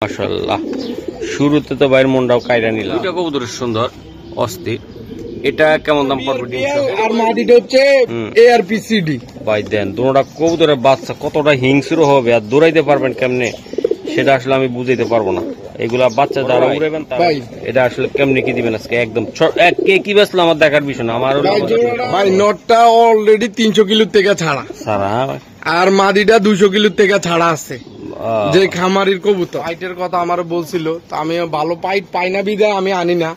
মাশাআল্লাহ শুরুতে তো বাইরের মনটাও কাইরা নিলাম। এটা কবুতর সুন্দর অস্থির। এটা কেমন দাম পড়বে? আর মাটিটা হচ্ছে ARPCD ভাই দেন দুটোটা কবুতরের বাচ্চা কতটা হিংস্র হবে আর দৌড়াইতে পারবেন কেমনে সেটা আসলে আমি বুঝাইতে পারবো না। এগুলা বাচ্চা যারা উড়াবেন এটা আসলে কেমনে কি দিবেন আজকে একদম কে কি বেসলো আমার দেখার বিষয় না। আমার ভাই নটটা অলরেডি 300 কিলো থেকে ছাড়া আর মাদিটা 200 কিলো থেকে ছাড়া আছে। যে খামারির কবুতর পাইটের কথা আমারও বলছিল, তো আমি ভালো পাইট পাই না বিদা আমি আনি না,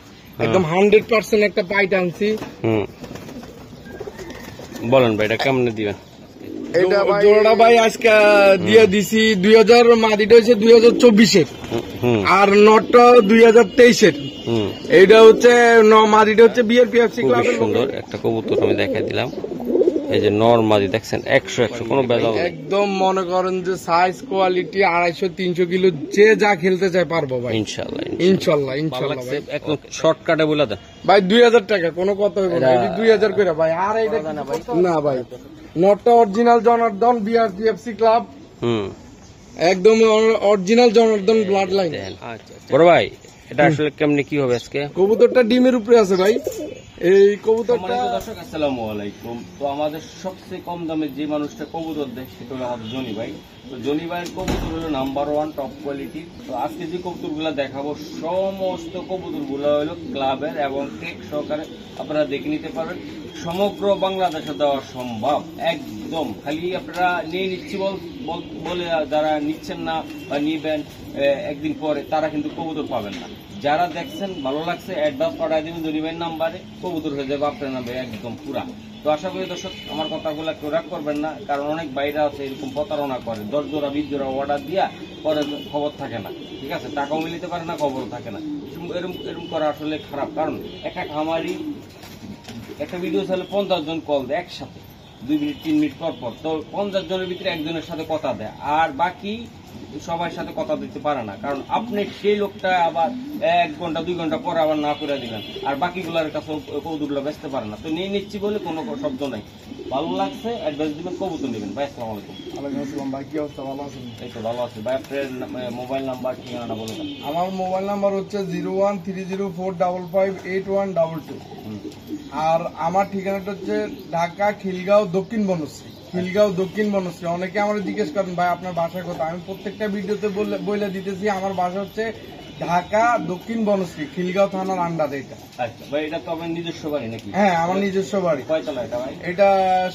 একদম 100% একটা পাইট আনছি। বলেন ভাই এটা কেমনে দিবেন? এটা জোড়াটা ভাই আজকে দিয়ে দিছি 2000, মাদিটা হচ্ছে 2024-এর আর নটটা 2023-এর। এইটা হচ্ছে মাদিটা হচ্ছে BRPFC ক্লাবের সুন্দর একটা কবুতর আমি দেখাই দিলাম। এই যে নরমাদি দেখছেন 100 কোনো বেজাল একদম মনে করেন যে সাইজ কোয়ালিটি 250-300 কিলো যে যা খেলতে চায় পারবো ভাই ইনশাআল্লাহ ইনশাআল্লাহ ইনশাআল্লাহ। একদম শর্টকাটে বলে দেন ভাই 2000 টাকা কোনো কথা হইব না, এই 2000 করে ভাই। আর এটা না ভাই নটটা অরিজিনাল জনার্দন BRPFC ক্লাব, একদম অরিজিনাল জনার্দন ব্লাড লাইন। বড় ভাই এটা আসলে কেমনে কি হবে আজকে? কবুতরটা ডিমের উপরে আছে ভাই। এই কবুতরটা দর্শক আসসালামু আলাইকুম। তো আমাদের সবচেয়ে কম দামে যে মানুষটা কবুতর দেয় সেটা হলো আমাদের জনি ভাই। তো জনি ভাইয়ের কবুতর হলো নাম্বার 1 টপ কোয়ালিটি। তো আজকে যে কবুতর গুলা দেখাবো সমস্ত কবুতর গুলা হলো ক্লাবের এবং টেক সহকারে আপনারা দেখে নিতে পারবেন। সমগ্র বাংলাদেশে দেওয়া সম্ভব একদম। খালি আপনারা নিয়ে নিচ্ছি বলে যারা নিচ্ছেন না বা নিবেন একদিন পরে তারা কিন্তু কবুতর পাবেন না। যারা দেখছেন ভালো লাগছে অ্যাডভান্স পাঠাই দেবেন জরিবের নাম্বারে, কবুতর হয়ে যাবে আপনার নামে একদম পুরা। তো আশা করি দর্শক আমার কথাগুলো কেউ রাগ করবেন না, কারণ অনেক বাইরে আছে এরকম প্রতারণা করে 10 জোড়া 20 জোড়া অর্ডার দিয়া পরে খবর থাকে না, ঠিক আছে, টাকাও মিলিতে পারে না, খবরও থাকে না। এরকম করা আসলে খারাপ, কারণ একটা খামারি একটা ভিডিও চাইলে 50 জন কল দেয় একসাথে 2 মিনিট 3 মিনিট পর পর। তো 50 জনের ভিতরে একজনের সাথে কথা দেয় আর বাকি সবার সাথে কথা দিতে পারে না, কারণ আপনি সেই লোকটা আবার 1 ঘন্টা 2 ঘন্টা পরে আবার না করে দিলেন আর বাকিগুলোর কাছে কবুতরগুলো বেচতে পারে না। তো নিয়ে নিচ্ছি বলে কোনো শব্দ নাই, ভালো লাগছে অ্যাডভাইস দিবেন, কবুতর নেবেন। ভাই আসসালামু আলাইকুম। ওয়ালাইকুম আসসালাম ভাই, কি অবস্থা? ভালো আছেন? এই তো ভালো আছে ভাই। আপনার মোবাইল নাম্বার ঠিকানাটা বলে দেন। আমার মোবাইল নাম্বার হচ্ছে 01304558122 আর আমার ঠিকানাটা হচ্ছে ঢাকা খিলগাঁও দক্ষিণ বনশ্রী। খিলগাঁও দক্ষিণ বনশ্রী। অনেকে আমার জিজ্ঞেস করেন ভাই আপনার বাসার কথা, আমি প্রত্যেকটা ভিডিওতে বলে দিতেছি আমার বাসা হচ্ছে ঢাকা দক্ষিণ বনশ্রী, খিলগাঁও থানার আন্ডারে। এটা আচ্ছা ভাই এটা তো আপনার নিজস্ব বাড়ি নাকি? হ্যাঁ আমার নিজস্ব বাড়ি। কয়তলা এটা ভাই? এটা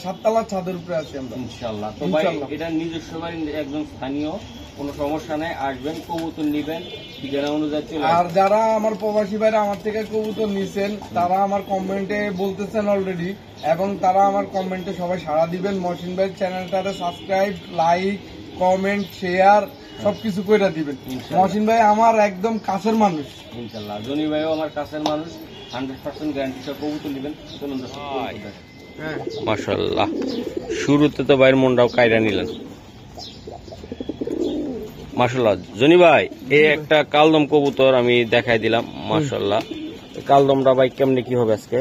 7 তলার ছাদের উপরে আছি আমরা ইনশাআল্লাহ। তো ভাই এটা নিজস্ব বাড়ি, একদম স্থানীয়, কোনো সমস্যা নাই, আসবেন কবুতর নিবেন ঠিকানা অনুযায়ী চলে। আর যারা আমার প্রবাসী ভাইরা আমার থেকে কবুতর নিছেন তারা আমার কমেন্টে বলতেছেন অলরেডি, এবং তারা আমার কমেন্টে সবাই সাড়া দিবেন। মহসিন ভাই চ্যানেলটাতে সাবস্ক্রাইব, লাইক, কমেন্ট, শেয়ার সবকিছু করে দিবেন। মহসিন ভাই আমার একদম কাছের মানুষ ইনশাআল্লাহ। জনি ভাইও আমার কাছের মানুষ, 100% গ্যারান্টি সহ কবুতর নিবেন। চলুন মাশাআল্লাহ শুরুতে তো বাইরের মনটাও কাইরা নিলেন মাশাআল্লাহ। জনি ভাই এই একটা কালদম কবুতর আমি দেখাই দিলাম মাশাআল্লাহ। কালদমটা ভাই কেমনে কি হবে আজকে?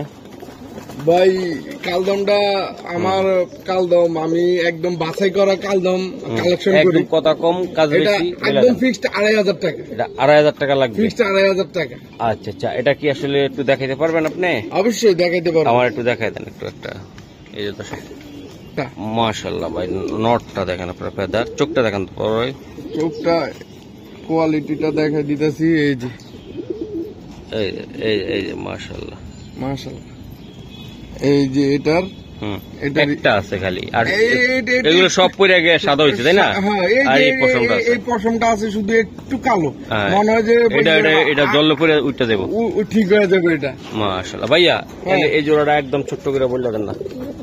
ভাই কালদমটা আমার কালদম আমি একদম বাছাই করা কালদম কালেকশন করি। কথা কম কাজ বেশি, একদম ফিক্সড 2500 টাকা। এটা 2500 টাকা লাগবে? ফিক্সড 2500 টাকা। আচ্ছা আচ্ছা, এটা কি আসলে একটু দেখাইতে পারবেন আপনি? অবশ্যই দেখাইতে পারবো। আমার একটু দেখাই দেন একটু একটা। এই যে দর্শক মাশাআল্লাহ ভাই নটটা দেখেন, আপনার ফেদার চোখটা দেখেন তো ভাই, চোখটা কোয়ালিটিটা দেখাই দিতেছি। এই যে এই যে মাশাআল্লাহ মাশাআল্লাহ। এই যে এটার একটা আছে খালি, আর এগুলো সব পরে গিয়ে সাদা হয়েছে তাই না? আর এই পশমটা আছে শুধু একটু কালো, মনে হয় যে এটা জল পরে উঠতে দেবো, ঠিক হয়ে যাবে এটা। মাশাআল্লাহ ভাইয়া এই জোড়াটা একদম ছোট্ট করে বললে দেন না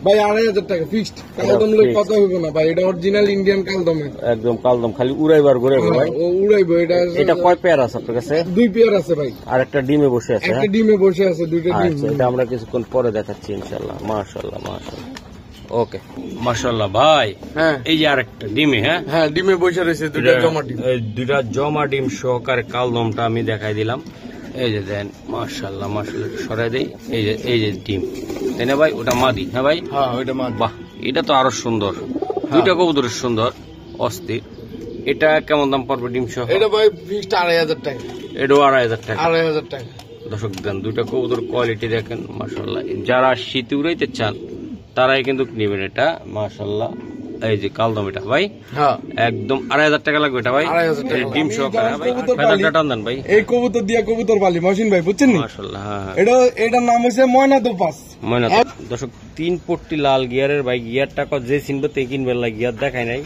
ভাই? 2500 টাকা ফিক্সড। কালদম লোক কথা হইব না ভাই, এটা অরিজিনাল ইন্ডিয়ান কালদম, একদম কালদম, খালি উড়াইবার ঘুরাইবো ভাই, উড়াইবো। এটা কয় পেয়ার আছে আপনার কাছে? 2 পেয়ার আছে ভাই, আর একটা ডিমে বসে আছে। একটা ডিমে বসে আছে, 2টা ডিম। এটা আমরা কিছুক্ষণ পরে দেখাচ্ছি ইনশাআল্লাহ। মাশাআল্লাহ মাশাআল্লাহ, ওকে মাশাআল্লাহ ভাই। হ্যাঁ এই যে আরেকটা ডিমে, হ্যাঁ ডিমে বসে রয়েছে 2টা জমা ডিম। এই 2টা জমা ডিম সহকারে কালদমটা আমি দেখাই দিলাম। এই যে দেন মাশাআল্লাহ মাশাআল্লাহ, সরাই দেই। এই যে ডিম তাই না ভাই? ওটা মাদি? হ্যাঁ ভাই, হ্যাঁ ওইটা মাদি। বাহ এটা তো আরো সুন্দর, 2টা কবুতর সুন্দর অস্থির। এটা কেমন দাম পড়বে ডিম সহ? এটা ভাই ফিক্সড 2500 টাকা। এটাও 2500 টাকা। 2500 টাকা। দর্শক দেন দুইটা কবুতর কোয়ালিটি দেখেন মাশাআল্লাহ। যারা শীতে উড়াইতে চান তারাই কিন্তু নেবেন এটা মাশাআল্লাহ। এই যে কালদম এটা ভাই হ্যাঁ একদম 2500 টাকা লাগবে এটা ভাই। 2500 টাকা। ডিম সহ ভাই কবুতর ফেদারটা টান দেন ভাই। এই কবুতর দিয়া কবুতর পালি মহসিন ভাই বুঝছেন নি? মাশাআল্লাহ হ্যাঁ। এটার নাম হচ্ছে ময়না দোপাস। ময়না দর্শক 3 পট্টি লাল গিয়ারের ভাই। গিয়ারটা যে চিনবে তে কিনবে না, গিয়ার দেখাই নাই।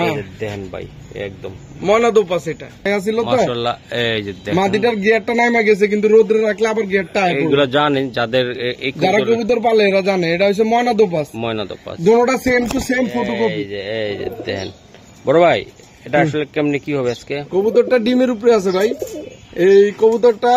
এই যে দেখেন ভাই একদম ময়না দোপাস এটা ছিল তো মাশাআল্লাহ। এই যে দেখেন মাদিটার গিয়ারটা নাইমা গেছে কিন্তু রোদরে রাখলে আবার গিয়ারটা আয় পড়বে। এগুলা জানেন যাদের এই যারা কবুতর পালে এরা জানে এটা হচ্ছে ময়না দোপাস। ময়না দোপাস দুটোটা সেম টু সেম ফটোকপি। এই যে দেখেন বড় ভাই এটা আসলে কেমনে কি হবে আজকে? কবুতরটা ডিমের উপরে আছে ভাই। এই কবুতরটা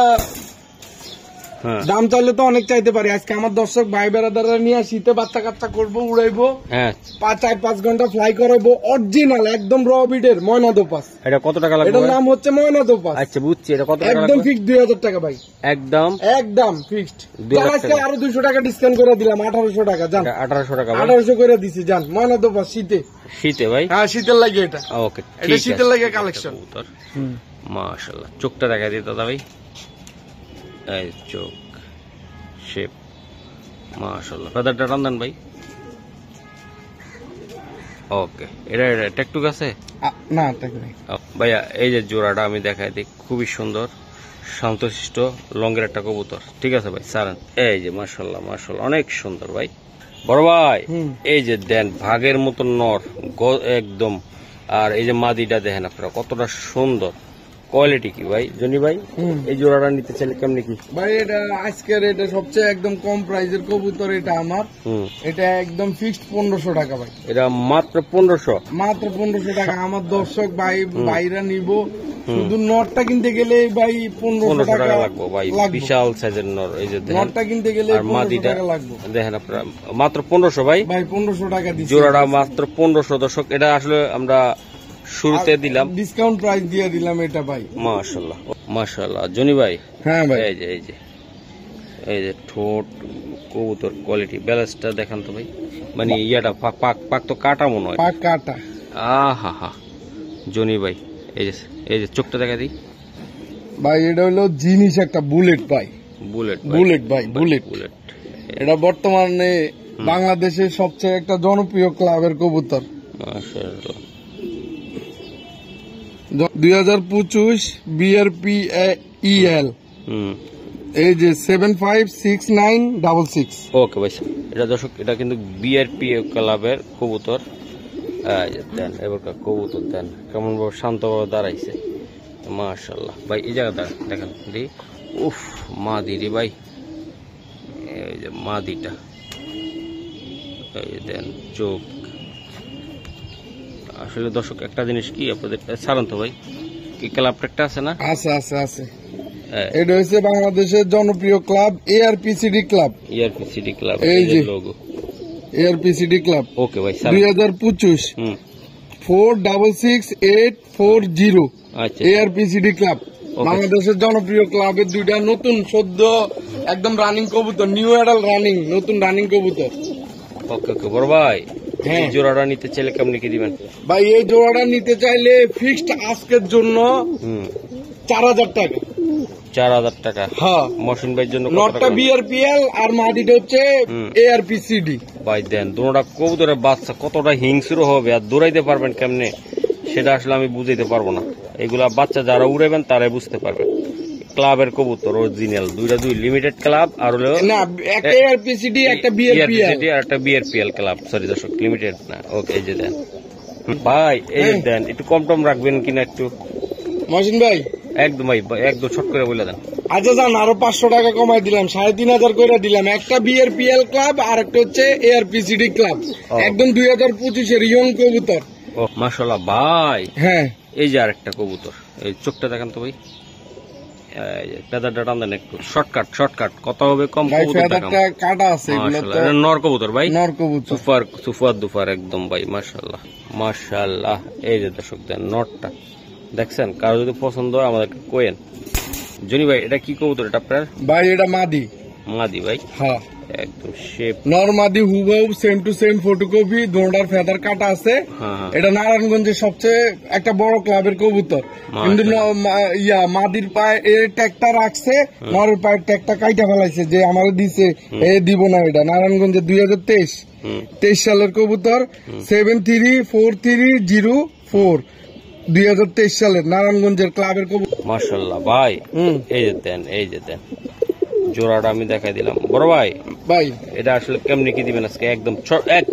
হ্যাঁ দাম চাইলে তো অনেক চাইতে পারি। আজকে আমার দর্শক ভাই বেড়াদাররা নিয়ে শীতে বাচ্চা কাচ্চা করবো, উড়াইবো, হ্যাঁ 4-5 ঘন্টা ফ্লাই করাইবো। অরিজিনাল একদম র বিডের ময়না দোপাস। এটা কত টাকা লাগবে? এটার নাম হচ্ছে ময়না দোপাস। আচ্ছা বুঝছি। এটা কত টাকা একদম লাগবে? ফিক্সড 2000 টাকা ভাই। একদম ফিক্সড। 2000 আজকে আরো 200 টাকা ডিসকাউন্ট করে দিলাম, 1800 টাকা। জান 1800 টাকা ভাই। 1800 করে দিছি। জান ময়না দোপাস শীতে। শীতে ভাই? হ্যাঁ শীতের লাগে এটা। ওকে এটা শীতের লাগে কালেকশন। মাশাআল্লাহ। চোখটা দেখা দিই দাদা ভাই। এই চোখ শেপ মাশাআল্লাহ। ফেদারটা টান দেন ভাই। ওকে এটা টেকটুক আছে না টেক নাই ভাইয়া। এই যে জোড়াটা আমি দেখাই দিই, খুবই সুন্দর শান্তশিষ্ট লঙ্গের একটা কবুতর। ঠিক আছে ভাই সারান। এই যে মাশাআল্লাহ মাশাআল্লাহ অনেক সুন্দর ভাই। বড় ভাই এই যে দেন ভাগের মতন নর একদম। আর এই যে মাদিটা দেখেন আপনারা কতটা সুন্দর। কোয়ালিটি কি ভাই জনি ভাই? এই জোড়াটা নিতে চাইলে কেমনি কি ভাই? এটা আজকের এটা সবচেয়ে একদম কম প্রাইসের কবুতর এটা আমার। এটা একদম ফিক্সড 1500 টাকা ভাই। এটা মাত্র 1500? মাত্র 1500 টাকা। আমার দর্শক ভাইরা নিব। শুধু নটটা কিনতে গেলে ভাই 1500 টাকা লাগবে ভাই। বিশাল সাইজের নর। এই যে নটটা কিনতে গেলে 1500 টাকা লাগবে। দেখেন আপনারা মাত্র 1500 ভাই। ভাই 1500 টাকা দিচ্ছি। জোড়াটা মাত্র 1500 দর্শক। এটা আসলে আমরা শুরুতে দিলাম, ডিসকাউন্ট প্রাইস দিয়ে দিলাম এটা ভাই। মাশাআল্লাহ মাশাআল্লাহ। জনি ভাই হ্যাঁ ভাই এই যে ঠোঁট কবুতর কোয়ালিটি ব্যালেন্সটা দেখান তো ভাই। মানে ইয়াটা পাক তো কাটা মনে হয়। পাক কাটা। আহা হা জনি ভাই এই যে চোখটা দেখা দিই ভাই। এটা হলো জিনিস একটা বুলেট ভাই। বুলেট ভাই বুলেট। এটা বর্তমানে বাংলাদেশের সবচেয়ে একটা জনপ্রিয় ক্লাবের কবুতর। মাশাআল্লাহ। 2025 BRPEL এই যে 756966। ওকে ভাই। এটা দর্শক এটা কিন্তু বিআরপি ক্লাবের কবুতর। দেন এবারকার কবুতর দেন কেমন ভাবে শান্তভাবে দাঁড়াইছে মাশাআল্লাহ ভাই। এই জায়গাটা দেখেন দি। উফ মাদি রে ভাই। এই যে মাদিটা এই যে দেন চোখ। আসলে দর্শক একটা জিনিস কি আপনাদের সারান্ত ভাই কি ক্লাবটা একটা আছে না? আছে। এটা হচ্ছে বাংলাদেশের জনপ্রিয় club ARPCD club. ARPCD club এই যে লোগো ARPCD ক্লাব। ওকে ভাই 2025 466840। আচ্ছা ARPCD ক্লাব বাংলাদেশের জনপ্রিয় ক্লাবের দুইটা নতুন সদ্য একদম রানিং কবুতর। নিউ অ্যাডাল রানিং নতুন রানিং কবুতর। ওকে বড় ভাই। এই জোড়াটা নিতে চাইলে কেমনি কি দিবেন ভাই? এই জোড়াটা নিতে চাইলে ফিক্সড আজকের জন্য 4000 টাকা। 4000 টাকা? হ্যাঁ। মহসিন ভাইয়ের জন্য নটটা BRPL আর মাটিটা হচ্ছে ARPCD ভাই। দেন দুটোটা কবুতরের বাচ্চা কতটা হিংস্র হবে আর দৌড়াইতে পারবেন কেমনে সেটা আসলে আমি বুঝাইতে পারবো না। এগুলা বাচ্চা যারা উড়াবেন তারাই বুঝতে পারবেন। ক্লাবের কবুতর অরিজিনাল দুই লিমিটেড ক্লাব আর হলো না একটা ARPCD একটা BRPL আর একটা BRPL ক্লাব। সরি দর্শক লিমিটেড না। ওকে এই যে দেন ভাই এই যে দেন একটু কম টম রাখবেন কিনা একটু মহসিন ভাই? একদম ভাই একদম ছোট করে বলে দেন। আচ্ছা যান আরো 500 টাকা কমাই দিলাম, 3500 করে দিলাম। একটা BRPL ক্লাব আর একটা হচ্ছে ARPCD ক্লাব। একদম 2025 এর ইয়ং কবুতর। ও মাশাআল্লাহ ভাই। হ্যাঁ এই যে আরেকটা কবুতর। এই চোখটা দেখান তো ভাই। ফেদারটা টান দেন একটু। শর্টকাট কত হবে কম কবুতর দেখান। কাটা আছে এগুলো তো নর কবুতর ভাই। নর কবুতর সুপার দুপার একদম ভাই মাশাআল্লাহ। এই যে দর্শক দেন নটটা দেখছেন। কারো যদি পছন্দ হয় আমাদেরকে কোয়েন। জনি ভাই এটা কি কবুতর এটা আপনার? ভাই এটা মাদি ভাই। হ্যাঁ একদম শেপ। নরমাদি হুবহু সেম টু সেম ফটোকপি, দোনোটার ফেদার কাটা আছে। হ্যাঁ। এটা নারায়ণগঞ্জের সবচেয়ে একটা বড় ক্লাবের কবুতর, কিন্তু মাদির পায়ে এর ট্যাগটা রাখছে, নরের পায়ের ট্যাগটা কাইটা ফেলাইছে যে আমার দিছে, এ দিব না। এটা নারায়ণগঞ্জে 2023 সালের কবুতর, 734304 2023 সালের নারায়ণগঞ্জের ক্লাবের কবুতর। মাশাআল্লাহ ভাই, এই যে দেন জোড়াটা আমি দেখাই দিলাম। বড় ভাই ভাই এটা আসলে কেমনি কি দিবেন আজকে? একদম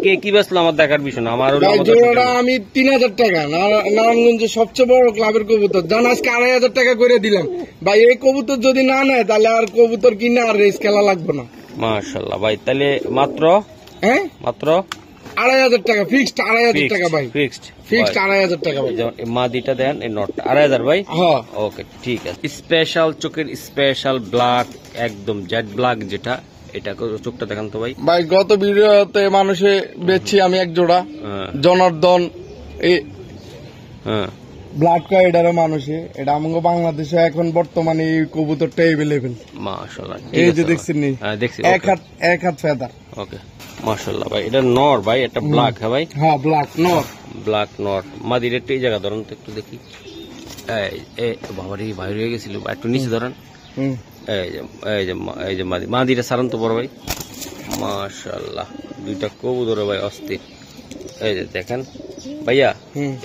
কে কি বেচলো আমার দেখার বিষয় না, আমার ভাই জোড়াটা আমি 3000 টাকা, নারায়ণগঞ্জের সবচেয়ে বড় ক্লাবের কবুতর, জান আজকে 2500 টাকা করে দিলাম ভাই। এই কবুতর যদি না নেয় তাহলে আর কবুতর কিনে আর রেস খেলা লাগবে না। মাশাআল্লাহ ভাই, তাহলে মাত্র 2500 টাকা ফিক্সড, 2500 টাকা ভাই, ফিক্সড 2500 টাকা ভাই। মাদিটা দেন, এই নটটা 2500 ভাই। হ্যাঁ ওকে ঠিক আছে। স্পেশাল চোখের স্পেশাল ব্ল্যাক, একদম জেড ব্ল্যাক যেটা, এটা চোখটা দেখান তো ভাই। ভাই গত ভিডিওতে মানুষে বেচছি আমি এক জোড়া জনার্দন ব্লাড কয়েডারও মানুষে, এটা আমাকে বাংলাদেশে এখন বর্তমানে এই কবুতরটা এভেলেবেল। মাশাআল্লাহ, এই যে দেখছেন নি, দেখছি এক হাত ফেদার। ওকে মাশাআল্লাহ ভাই, এটা নর ভাই, এটা ব্ল্যাক। হ্যাঁ ভাই, হ্যাঁ ব্ল্যাক নর, ব্ল্যাক নর। মাদির একটু এই জায়গা ধরুন তো একটু দেখি। এই বাবারি বাইরে হয়ে গেছিল, একটু নিচে ধরেন। এই যে মাদিটা সারান তো বড় ভাই। মাশাআল্লাহ, দুইটা কবুতর ভাই অস্থির। এই যে দেখেন ভাইয়া,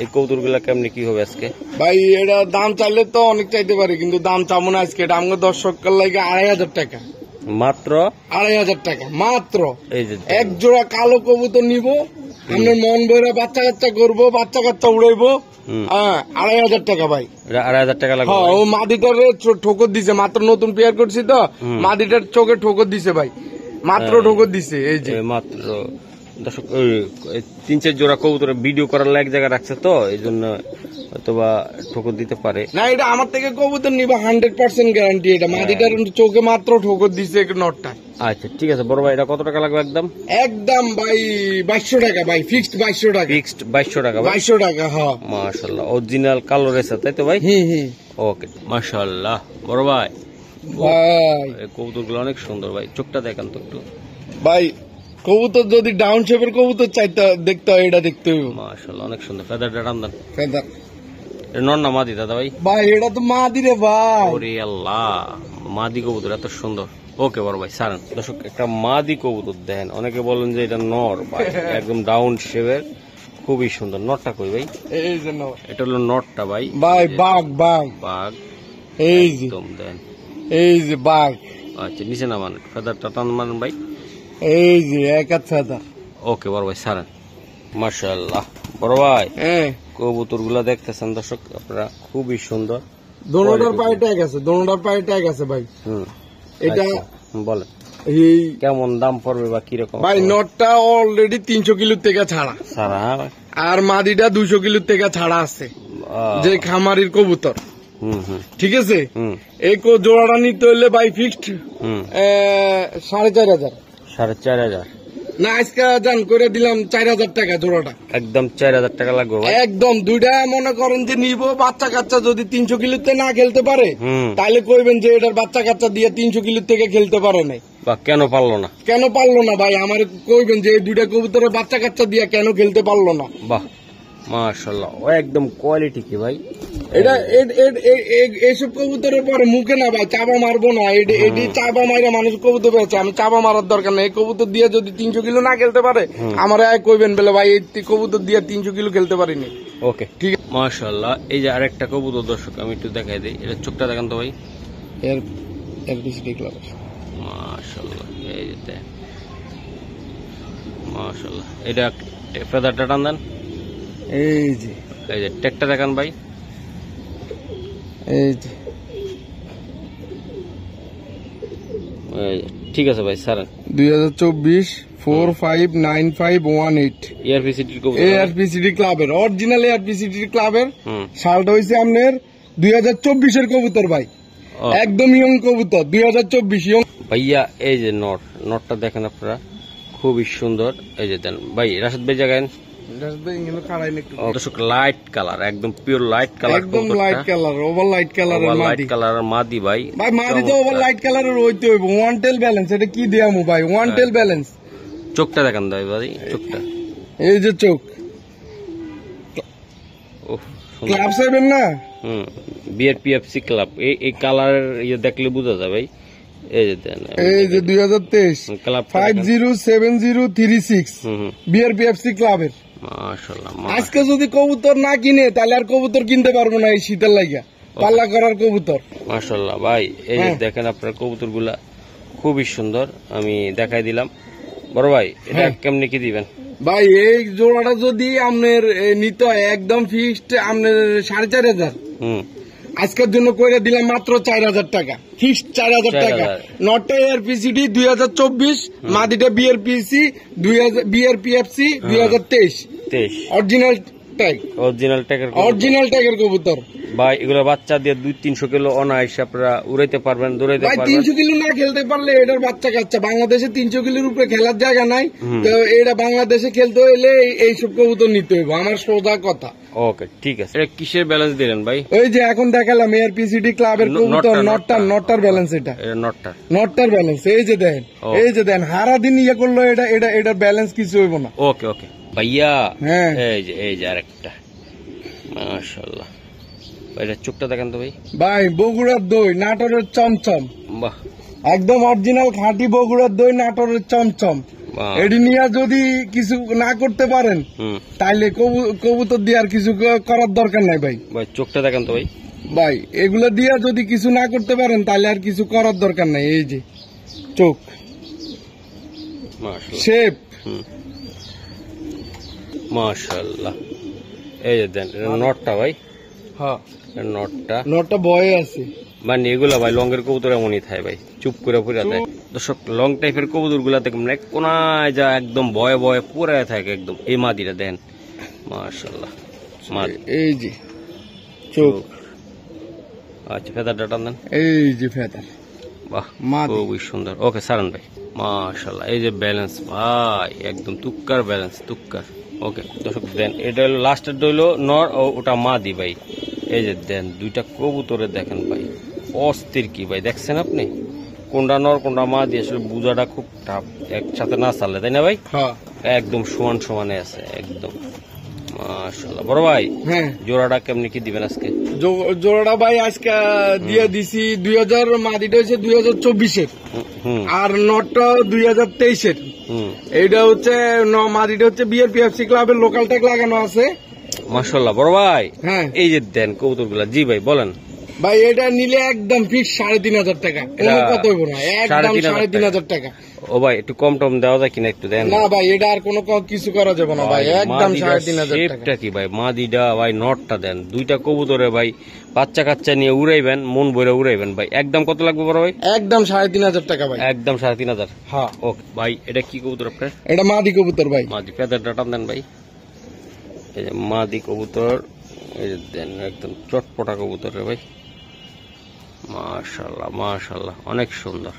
এই কবুতর গুলা কেমনি কি হবে আজকে? ভাই এটা দাম চাইলে তো অনেক চাইতে পারি, কিন্তু দাম চাবো না আজকে। এটা আমাকে দর্শকের লাগে 2500 টাকা, মাত্র 2500 টাকা মাত্র। এই যে এক জোড়া কালো কবুতর নিব, আমরা মন ভরে বাচ্চা কাচ্চা করবো, বাচ্চা কাচ্চা উড়াইবো। 2500 টাকা ভাই, 2500 টাকা লাগবে। ও মাদিটার ঠোকর দিছে, মাত্র নতুন পেয়ার করছি তো, মাদিটার চোখে ঠোকর দিছে ভাই, মাত্র ঠোকর দিছে। এই যে মাত্র দর্শক 3-4 জোড়া কবুতর ভিডিও করার এক জায়গায় রাখছে তো, এই জন্য অথবা ঠোকর দিতে পারে না। এটা আমার থেকে কবুতর নিবা 100% গ্যারান্টি। এটা মাদিটার চোখে মাত্র ঠোকর দিছে নটটা। আচ্ছা ঠিক আছে বড় ভাই, এটা কত টাকা লাগবে? একদম ভাই 2200 টাকা ভাই, ফিক্সড 2200 টাকা। ফিক্সড 2200 টাকা ভাই। 2200 টাকা, হ্যাঁ। মাশাআল্লাহ, অরিজিনাল কালো রেসা তাই তো ভাই? ওকে মাশাআল্লাহ বড় ভাই, এই কবুতরগুলো অনেক সুন্দর ভাই। চোখটা দেখান তো একটু ভাই। কবুতর যদি ডাউন শেপের কবুতর চাইতে দেখতে হয়, এটা দেখতে হবে। মাশাআল্লাহ অনেক সুন্দর। ফেদারটা রামদান ফেদার নর না মাদি দাদা ভাই? ভাই এটা তো মাদি রে ভাই। ওরে আল্লাহ, মাদি কবুতর এত সুন্দর। ওকে বড় ভাই সারান। দর্শক একটা মাদি কবুতর দেন, অনেকে বলেন যে এটা নর ভাই, একদম ডাউন শেপের, খুবই সুন্দর। নটটা কই ভাই? এই যে নর, এটা হলো নটটা ভাই। ভাই বাঘ বাঘ বাঘ, এই যে একদম দেন, এই যে বাঘ। আচ্ছা নিচে নামান, ফেদারটা টান মারেন ভাই। এই যে এক হাত ফেদার। ওকে বড় ভাই সারান। মাশাআল্লাহ বড় ভাই, কবুতর গুলা দেখতেছেন দর্শক আপনারা, খুবই সুন্দর। দোনোটার পায়ে ট্যাগ আছে, দোনোটার পায়ে ট্যাগ আছে ভাই। এটা বলেন এই কেমন দাম পড়বে বা কিরকম? ভাই নটটা অলরেডি 300 কিলোর থেকে ছাড়া, আর মাদিটা 200 কিলোর থেকে ছাড়া আছে, যে খামারির কবুতর। ঠিক আছে, এই জোড়াটা নিতে হইলে ভাই ফিক্সড 4500। 4500 না আজকে জান করে দিলাম 4000 টাকা জোড়াটা। একদম 4000 টাকা লাগবে ভাই। একদম দুইটা মনে করেন যে নিব, বাচ্চা কাচ্চা যদি 300 কিলোতে না খেলতে পারে তাহলে কইবেন যে এটার বাচ্চা কাচ্চা দিয়ে 300 কিলো থেকে খেলতে পারে নাই, বা কেন পারলো না, কেন পারলো না ভাই। আমার কইবেন যে এই দুইটা কবুতরের বাচ্চা কাচ্চা দিয়ে কেন খেলতে পারলো না। বাহ মাশাআল্লাহ, ও একদম কোয়ালিটি কি ভাই। এটা এইসব কবুতরের পরে মুখে না ভাই চাবা মারবো না, এটি চাবা মাইরা মানুষ কবুতর পেয়েছে, আমি চাবা মারার দরকার নেই। এই কবুতর দিয়ে যদি 300 কিলো না খেলতে পারে আমার কইবেন বলে ভাই এই কবুতর দিয়ে 300 কিলো খেলতে পারিনি। ওকে ঠিক আছে মাশাআল্লাহ। এই যে আরেকটা কবুতর দর্শক আমি একটু দেখাই দিই, এটা চোখটা দেখান তো ভাই। মাশাআল্লাহ, এই যে মাশাআল্লাহ, এটা ফেদারটা টান দেন। এই যে ট্যাগটা দেখান ভাই। এই যে ঠিক আছে ভাই সারান। 2024 459518 ARPCD ক্লাবের, অরিজিনাল ARPCD ক্লাবের। সালটা হয়েছে আপনার 2024 এর কবুতর ভাই, একদম ইয়ং কবুতর 2024 ইয়ং ভাইয়া। এই যে নটটা দেখেন আপনারা, খুবই সুন্দর। এই যে দেন ভাই, রাশেদ ভাই জায়গায় দর্শক লাইট কালার, একদম পিওর লাইট কালার, একদম লাইট কালার, ওভার লাইট কালারের লাইট কালার মাদি ভাই। ভাই মাদি তো ওভার লাইট কালারের হইতে হইব। ওয়ান টেল ব্যালেন্স, এটা কি দিয়ামু ভাই? ওয়ান টেল ব্যালেন্স। চোখটা দেখান ভাই, চোখটা এই যে চোখ, ওহ ক্লাব 7 না? BRPFC club. এই কালার ইয়ে দেখলে বোঝা যায় ভাই। এই যে দেন, এই যে 2023 ক্লাব 507036 বিআরপিএফসি ক্লাবের। মাশাআল্লাহ। আজকে যদি কবুতর না কিনে তাহলে আর কবুতর কিনতে পারবো না এই শীতের লাগা, পাল্লা করার কবুতর। মাশাআল্লাহ ভাই, এই যে দেখেন আপনার কবুতর গুলা খুবই সুন্দর, আমি দেখাই দিলাম। বড় ভাই এটা কেমনি কি দিবেন ভাই? এই জোড়াটা যদি আপনার নিতে হয় একদম ফিক্সড আপনার 4500, আজকের জন্য করে দিলাম মাত্র 4000 টাকা, ফিক্সড 4000 টাকা। নটটা এআরপিসিডি 2024, মাদিটা বিআরপিসি 2000, বিআরপিএফসি 2023 অরিজিনাল ট্যাগ, অরিজিনাল ট্যাগের কবুতর ভাই। এগুলো বাচ্চা দিয়ে 200-300 কিলো অনায়াসে আপনারা উড়াইতে পারবেন, দৌড়াইতে পারবেন। 300 কিলো না খেলতে পারলে এটার বাচ্চা কাচ্চা। বাংলাদেশে 300 কিলোর উপরে খেলার জায়গা নাই, তো এটা বাংলাদেশে খেলতে হইলে এইসব কবুতর নিতে হইব, আমার সোজা কথা। ওকে ঠিক আছে। এটা কিসের ব্যালেন্স দিলেন ভাই? ওই যে এখন দেখালাম এআরপিসিডি ক্লাবের কবুতর, নটটার ব্যালেন্স। এটা নটটার ব্যালেন্স। এই যে দেন, এই যে দেন, হারা দিন ইয়ে করলো এটার ব্যালেন্স কিছু হইব না। ওকে ওকে ভাইয়া। এই যে আরেকটা, মাশাআল্লাহ। এটা চোখটা দেখেন তো ভাই। ভাই বগুড়ার দই, নাটোরের চমচম, বাহ, একদম অরিজিনাল খাঁটি বগুড়ার দই, নাটোরের চমচম। এটি নিয়ে যদি কিছু না করতে পারেন তাইলে কবুতর দিয়ে আর কিছু করার দরকার নাই ভাই। ভাই চোখটা দেখেন তো ভাই। ভাই এগুলো দিয়ে যদি কিছু না করতে পারেন তাহলে আর কিছু করার দরকার নাই। এই যে চোখ, শেপ, মাশাআল্লাহ। এই যে দেন নটটা ভাই। হ্যাঁ নটটা বয়ে আছে। মানে এগুলা ভাই লঙ্গের কবুতর এমনই থাকে ভাই, চুপ করে পুরা দেয়। দর্শক লং টাইপের কবুতর গুলা দেখবেন কোনায় যা একদম ভয়ে ভয়ে পুরা থাকে একদম। এই মাদিটা দেন, মাশাআল্লাহ। এই যে চোখ, আচ্ছা ফেদারটা টান দেন। এই যে ফেদার, বাহ খুবই সুন্দর। ওকে সারান ভাই, মাশাআল্লাহ। এই যে ব্যালেন্স ভাই, একদম তুক্কার ব্যালেন্স, তুক্কার। ওকে দর্শক দেন, এটা হলো লাস্টের হইলো নর, ওটা মাদি ভাই। এই যে দেন দুইটা কবুতরে দেখেন ভাই, অস্থির কি ভাই, দেখছেন আপনি কোনটা নর কোনটা মাদি? আসলে বুঝাটা খুব টাফ, একসাথে না চালে, তাই না ভাই? একদম সমান সমানে আছে একদম, মাশাআল্লাহ। বড় ভাই জোড়াটা কেমনি কি দিবেন আজকে? জোড়াটা ভাই আজকে দিয়ে দিছি 2000, মাদিটা হচ্ছে 2024-এর, আর নটটা 2023-এর। এইটা হচ্ছে মাদিটা হচ্ছে বিআরপিএফসি ক্লাবের লোকাল ট্যাগ লাগানো আছে। মাশাআল্লাহ বড় ভাই। এই যে দেন কবুতর গুলা। জি ভাই বলেন। ভাই এটা নিলে একদম ফিক্স 3500 টাকা, কোনো কত হইব না, একদম 3500 টাকা। ও ভাই একটু কম টম দেওয়া যায় কিনা একটু দেন না ভাই, এটা আর কোনো কিছু করা যাবে না ভাই, একদম 3500 টাকা। কি ভাই মাদিটা ভাই, নটটা দেন, দুইটা কবুতরে ভাই বাচ্চা কাচ্চা নিয়ে উড়াইবেন, মন ভরে উড়াইবেন ভাই। একদম কত লাগবে বড় ভাই? একদম 3500 টাকা ভাই, একদম 3500। হ্যাঁ ওকে ভাই। এটা কি কবুতর আপনার? এটা মাদি কবুতর ভাই। মাদি, ফেদারটা টান দেন ভাই। এই যে মাদি কবুতর, এই যে দেন একদম চটপটা কবুতর ভাই, মাশাআল্লাহ মাশাআল্লাহ, অনেক সুন্দর।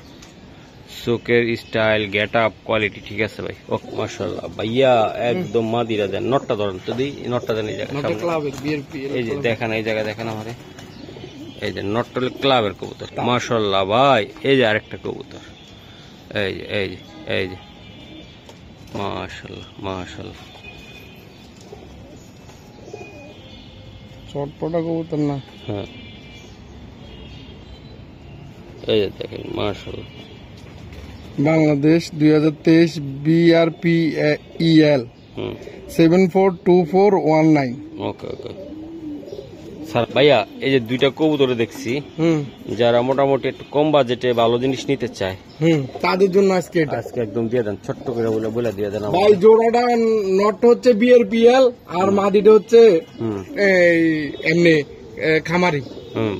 চোখের স্টাইল, গেট আপ, কোয়ালিটি ঠিক আছে ভাই। ও মাশাআল্লাহ ভাইয়া, একদম মাদিরা দেন। নটটা ধরেন তো দিই, নটটা দেন। এই যে দেখেন, এই জায়গায় দেখেন আমারে। এই যে নটটা ক্লাবের কবুতর, মাশাআল্লাহ ভাই। এই যে আরেকটা কবুতর, এই যে এই যে এই যে মাশাআল্লাহ মাশাআল্লাহ, চটপটা কবুতর না? হ্যাঁ এই যে দেখেন মাশাআল্লাহ। বাংলাদেশ 2023 BRPEL 742419। ওকে ওকে স্যার। ভাইয়া এই যে দুইটা কবুতরে দেখছি, যারা মোটামুটি একটু কম বাজেটে ভালো জিনিস নিতে চায় তাদের জন্য আজকে একদম দিয়ে দেন, ছোট্ট করে বলে দিয়ে দেন ভাই। জোড়াটা নট হচ্ছে BRPL আর মাদিটা হচ্ছে এমনি খামারি।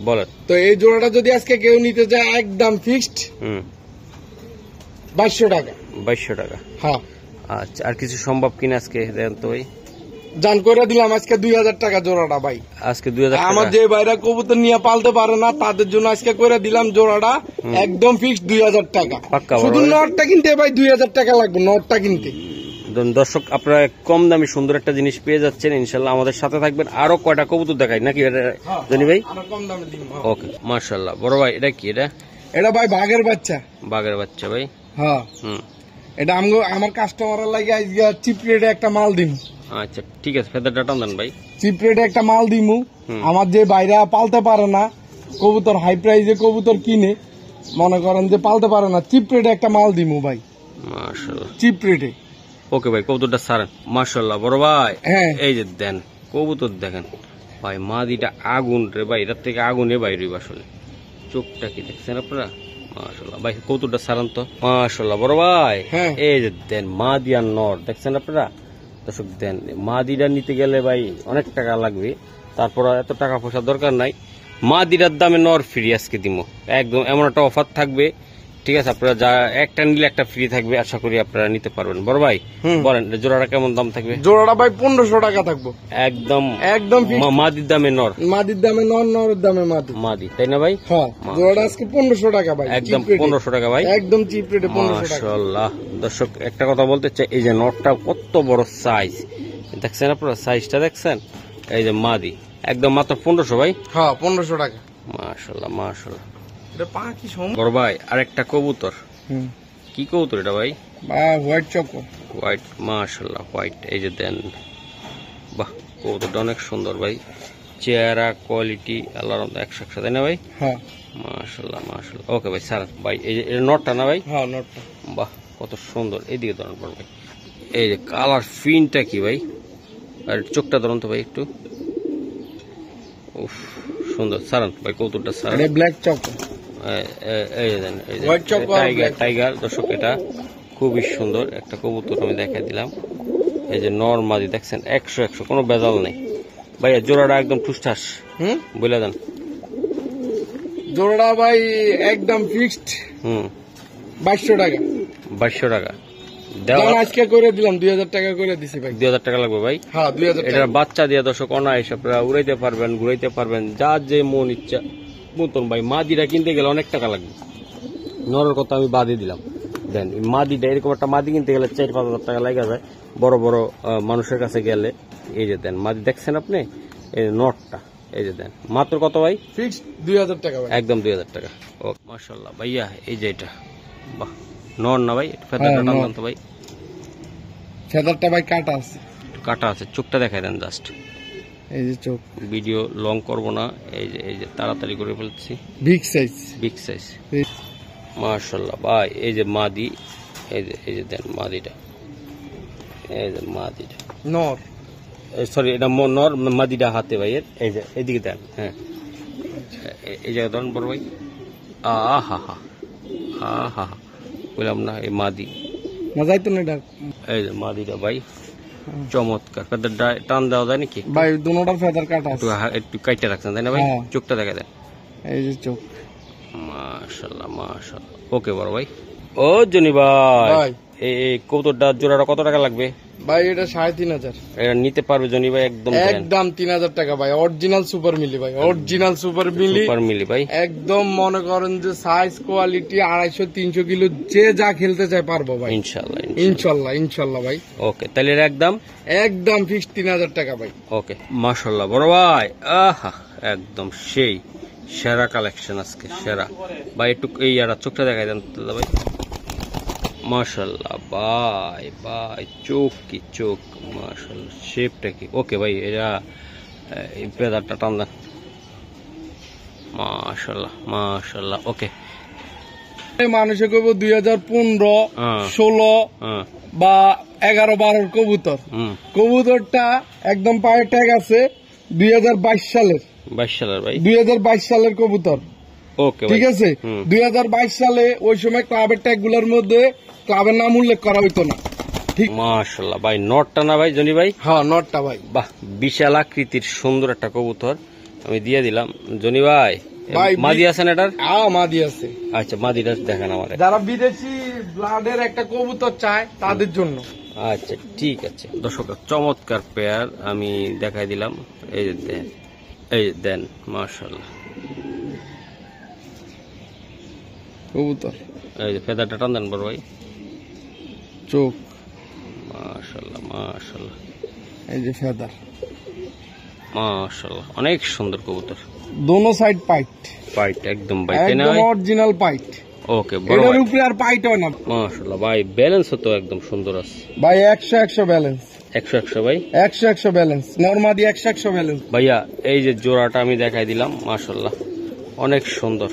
বলেন তো এই জোড়াটা যদি আজকে কেউ নিতে যায় একদম ফিক্সড 2200 টাকা। 2200 টাকা? হ্যাঁ। আচ্ছা আর কিছু সম্ভব কিনা আজকে দেন তো ভাই? জান করে দিলাম আজকে 2000 টাকা জোড়াটা ভাই। আজকে 2000 টাকা? আমার যে ভাইরা কবুতর নিয়ে পালতে পারে না তাদের জন্য আজকে করে দিলাম জোড়াটা একদম ফিক্সড 2000 টাকা। শুধু নটটা কিনতে ভাই 2000 টাকা লাগবে, নটটা কিনতে দর্শক আপনারা কম দামে সুন্দর একটা জিনিস পেয়ে যাচ্ছেন ইনশাল্লাহ। আমাদের সাথে থাকবেন। আরো কয়টা কবুতর দেখাই নাকি জনি ভাই? কম দামে দিন। ওকে মাশাআল্লাহ। বড় ভাই এটা কি? এটা ভাই বাঘের বাচ্চা। বাঘের বাচ্চা ভাই? হ্যাঁ। এটা আমার কাস্টমারের লাগে আজকে চিপ রেটে একটা মাল দিন। আচ্ছা ঠিক আছে, ফেদারটা টান দেন ভাই। চিপ রেটে একটা মাল দিমু। আমার যে বাইরে পালতে পারে না কবুতর, হাই প্রাইসে কবুতর কিনে মনে করেন যে পালতে পারে না, চিপ রেটে একটা মাল দিমু ভাই। মাশাআল্লাহ চিপ রেটে। ওকে ভাই কবুতরটা ছাড়েন। মাশাআল্লাহ বড় ভাই। হ্যাঁ এই যে দেন কবুতর দেখেন ভাই, মাদিটা আগুন রে ভাই, এটার থেকে আগুনে বাইরে আসলে। চোখটা কি দেখছেন আপনারা? মাশাআল্লাহ ভাই কবুতরটা ছাড়েন তো। মাশাআল্লাহ বড় ভাই। এই যে দেন মাদি আর নর দেখছেন আপনারা দর্শক। দেন মাদিটা নিতে গেলে ভাই অনেক টাকা লাগবে, তারপর এত টাকা পয়সা দরকার নাই। মাদিটার দামে নর ফ্রি আজকে দিমো একদম, এমন একটা অফার থাকবে। ঠিক আছে, আপনারা যা একটা নিলে একটা ফ্রি থাকবে, আশা করি আপনারা নিতে পারবেন। বড় ভাই বলেন জোড়াটা কেমন দাম থাকবে? জোড়াটা ভাই 1500 টাকা থাকবো একদম। একদম মাদির দামে নর, মাদির দামে নর, নরের দামে মাদি। মাদি তাই না ভাই? হ্যাঁ জোড়াটা আজকে 1500 টাকা ভাই, একদম 1500 টাকা ভাই, একদম চিপ রেটে 1500 টাকা। মাশাআল্লাহ দর্শক একটা কথা বলতে চাই, এই যে নটটা কত বড় সাইজ দেখছেন আপনারা, সাইজটা দেখছেন? এই যে মাদি একদম মাত্র 1500 ভাই। হ্যাঁ 1500 টাকা। মাশাআল্লাহ মাশাআল্লাহ। এটা পা কি বড় ভাই আরেকটা কবুতর। কি কবুতর এটা ভাই? White choco. হোয়াইট, মাশাআল্লাহ হোয়াইট। এই যে দেন বাহ কবুতরটা অনেক সুন্দর ভাই, চেহারা কোয়ালিটি আল্লাহর মতো 100 তাই না ভাই? হ্যাঁ মাশাআল্লাহ মাশাআল্লাহ। ওকে ভাই স্যার ভাই এই যে নটটা না ভাই? হ্যাঁ নটটা। বাহ কত সুন্দর, এইদিকে ধরুন বড় ভাই। এই যে কালার ফিনটা কি ভাই, আর চোখটা ধরুন তো ভাই একটু। উফ সুন্দর, সারান ভাই কবুতরটা সারান। এটা ব্ল্যাক চকো। এই যে দেন এই যে হোয়াইট চকো টাইগার দর্শক, এটা খুবই সুন্দর একটা কবুতর আমি দেখাই দিলাম। এই যে নর মাদি দেখছেন 100 কোনো বেজাল নেই ভাইয়া। জোড়াটা একদম ঠুসঠাস বলে দেন। জোড়াটা ভাই একদম ফিক্সড 2200 টাকা। 2200 টাকা আজকে করে দিলাম, 2000 টাকা করে দিছি ভাই। 2000 টাকা লাগবে ভাই? হ্যাঁ 2000 টাকা। এটার বাচ্চা দিয়ে দর্শক অনায়াসে আপনারা উড়াইতে পারবেন, ঘুরাইতে পারবেন, যার যে মন ইচ্ছা মতন ভাই। মাদিটা কিনতে গেলে অনেক টাকা লাগবে, নরের কথা আমি বাদই দিলাম। দেন মাদিটা এরকম একটা মাদি কিনতে গেলে 4-5 হাজার টাকা লাগে যায় বড় বড় মানুষের কাছে গেলে। এই যে দেন মাদি দেখছেন আপনি, এই নটটা এই যে দেন মাত্র কত ভাই? ফিক্সড 2000 টাকা ভাই, একদম 2000 টাকা। ও মাশাআল্লাহ ভাইয়া। এই যে এটা বাহ নর না ভাই? ফেদারটা টানলাম তো ভাই। ফেদারটা ভাই কাটা আছে, কাটা আছে, চোখটা দেখাই দেন জাস্ট। এই যে চোখ। ভিডিও লং করব না, এই যে তাড়াতাড়ি করে ফেলছি। বিগ সাইজ, বিগ সাইজ মাশাআল্লাহ ভাই। এই যে মাদি, এই যে দেন মাদিটা, এই যে মাদিটা নর, সরি এটা নর, মাদিটা হাতে ভাই। এই যে এইদিকে দেন, হ্যাঁ এই জায়গা ধরুন বড় ভাই। আহা হা আহা বললাম না, এই মাদি মজাই তো না। এই যে মাদিটা ভাই চমৎকার। ফেদারটা টান দেওয়া যায় নাকি ভাই? দুটোটার ফেদার কাটা আছে, একটু কাইটে রাখছেন তাই না ভাই? চোখটা দেখা দেন, এই যে চোখ। মাশাআল্লাহ মাশাআল্লাহ। ওকে বড় ভাই। ও জনি ভাই এই কবুতরটা জোড়াটা কত টাকা লাগবে ভাই? এটা 3500। এটা নিতে পারবে জনি ভাই? একদম একদম 3000 টাকা ভাই। অরিজিনাল সুপার মিলি ভাই, অরিজিনাল সুপার মিলি ভাই। একদম মনে করেন যে সাইজ কোয়ালিটি 250-300 কিলো যে যা খেলতে চায় পারবো ভাই ইনশাআল্লাহ ইনশাআল্লাহ ইনশাআল্লাহ ভাই। ওকে তাহলে এর একদম ফিক্সড 3000 টাকা ভাই। ওকে মাশাআল্লাহ বড় ভাই। আহা একদম সেই সেরা কালেকশন আজকে, সেরা ভাই। একটু এই আর চোখটা দেখাই দেন দাদা ভাই। মাশাআল্লাহ ভাই ভাই, চোখ কি চোখ, মাশাআল্লাহ শেপটা কি। ওকে ভাই এটা এই পেদারটা টান দেন, মাশাআল্লাহ মাশাআল্লাহ। ওকে মানুষে কব 2015, 16 বা 11-12 কবুতর। কবুতরটা একদম পায়ে ট্যাগ আছে 2022 সালের। 22 সালের ভাই? 2022 সালের কবুতর। ওকে ঠিক আছে। 2022 সালে ওই সময় ক্লাবের ট্যাগ গুলোর মধ্যে ক্লাবের নাম উল্লেখ করা হইতো না। ঠিক মাশাআল্লাহ ভাই। নটটা না ভাই জনি ভাই? হ্যাঁ নটটা ভাই। বাহ বিশাল আকৃতির সুন্দর একটা কবুতর আমি দিয়ে দিলাম জনি ভাই। মাদি আছেন এটার? মাদি আছে। আচ্ছা মাদিটা দেখেন আমার। যারা বিদেশি ব্লাডের একটা কবুতর চায় তাদের জন্য। আচ্ছা ঠিক আছে দর্শক, চমৎকার পেয়ার আমি দেখাই দিলাম। এই যে দেন, এই যে দেন মাশাআল্লাহ কবুতর। এই যে ফেদারটা টান দেন বড় ভাই। চোখ মাশাআল্লাহ। মাশাআল্লাহ, এই যে ফেদার, মাশাআল্লাহ অনেক সুন্দর কবুতর। দোনো সাইড পাইট, পাইট একদম ভাই, তাই না একদম ভাই? Original pint. ওকে বড় এটার ভাই, উপরে আর পাইট হয় না মাশাআল্লাহ ভাই, ব্যালেন্স তো একদম সুন্দর আছে ভাই। 100 ব্যালেন্স, 100 ভাই, 100 ব্যালেন্স, নরমাদি 100 ব্যালেন্স। ভাইয়া এই যে জোড়াটা আমি দেখাই দিলাম, মাশাআল্লাহ অনেক সুন্দর,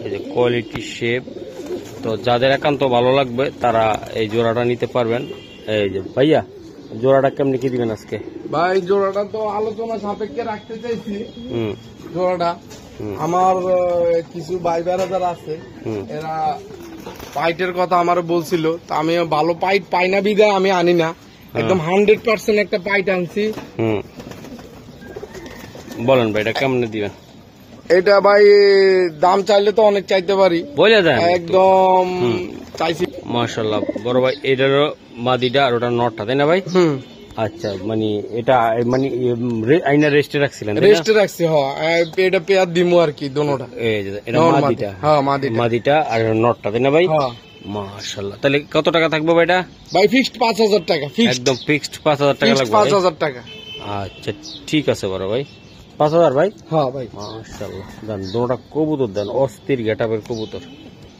এই যে কোয়ালিটি শেপ। তো যাদের একান্ত ভালো লাগবে তারা এই জোড়াটা নিতে পারবেন। এই যে ভাইয়া জোড়াটা কেমনি কি দিবেন আজকে? ভাই জোড়াটা তো আলোচনা সাপেক্ষে রাখতে চাইছি। হুম জোড়াটা আমার কিছু ভাই বেড়াদার আছে, হুম এরা পাইটের কথা আমার বলছিল, তো আমি ভালো পাইট পাই না বিদায় আমি আনি না, একদম 100% একটা পাইট আনছি। হুম বলেন ভাই এটা কেমনে দিবেন? এটা ভাই দাম চাইলে তো অনেক চাইতে পারি, বলে দেন একদম চাইছি। মাশাআল্লাহ বড় ভাই, এটারও মাদিটা আর ওটা নটটা, তাই না ভাই? আচ্ছা, মানে এটা মানে আইনা রেস্টে রাখছিলেন, তাই না? রেস্টে রাখছি, এটা পেয়ার দিমু আর কি দোনোটা। এই যে এটা নর মাদিটা, হ্যাঁ মাদিটা, মাদিটা আর নটটা, তাই না ভাই? হ্যাঁ মাশাআল্লাহ, তাহলে কত টাকা থাকবে ভাই এটা? ভাই ফিক্সড 5000 টাকা, একদম ফিক্সড 5000 টাকা লাগবে ভাই? 5000 টাকা। আচ্ছা ঠিক আছে বড় ভাই, 5000 ভাই। হ্যাঁ ভাই মাশাআল্লাহ, দেন দুটোটা কবুতর দেন, অস্থির গেটাপের কবুতর